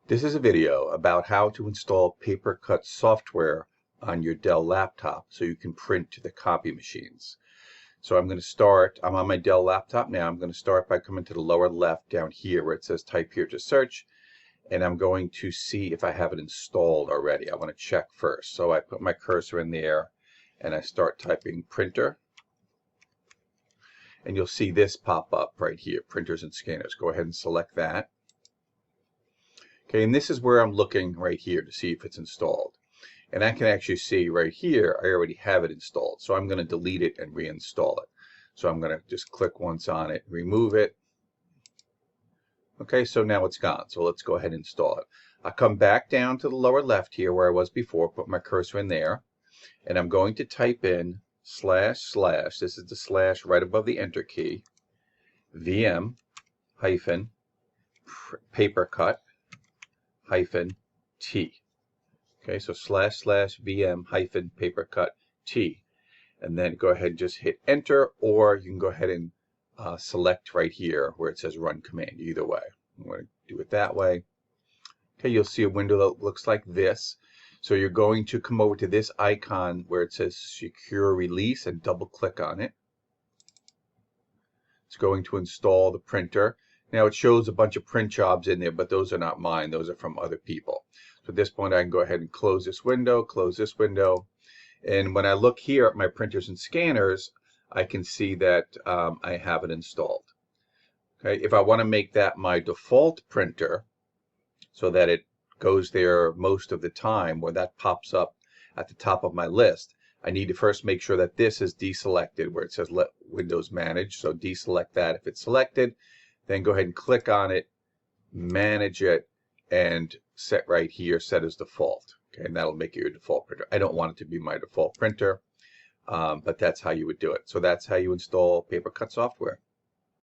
This is a video about how to install Papercut software on your Dell laptop so you can print to the copy machines. So I'm on my Dell laptop now. I'm going to start by coming to the lower left down here where it says type here to search, and I'm going to see if I have it installed already. I want to check first. So I put my cursor in there and I start typing printer, and you'll see this pop up right here, printers and scanners. Go ahead and select that. Okay, and this is where I'm looking right here to see if it's installed. And I can actually see right here, I already have it installed. So I'm going to delete it and reinstall it. So I'm going to just click once on it, remove it. Okay, so now it's gone. So let's go ahead and install it. I'll come back down to the lower left here where I was before, put my cursor in there, and I'm going to type in // this is the slash right above the enter key, VM hyphen Papercut hyphen T. Okay, so / VM hyphen Papercut T. And then go ahead and just hit enter, or you can go ahead and select right here where it says run command. Either way, I'm going to do it that way. Okay, you'll see a window that looks like this. So you're going to come over to this icon where it says secure release and double click on it. It's going to install the printer. Now it shows a bunch of print jobs in there, but those are not mine. Those are from other people. So at this point I can go ahead and close this window, and when I look here at my printers and scanners, I can see that I have it installed. Okay, if I want to make that my default printer so that it goes there most of the time, where that pops up at the top of my list, I need to first make sure that this is deselected where it says let Windows manage. So deselect that if it's selected. Then go ahead and click on it, manage it, and set right here, set as default. Okay, and that'll make it your default printer. I don't want it to be my default printer, but that's how you would do it. So that's how you install Papercut software.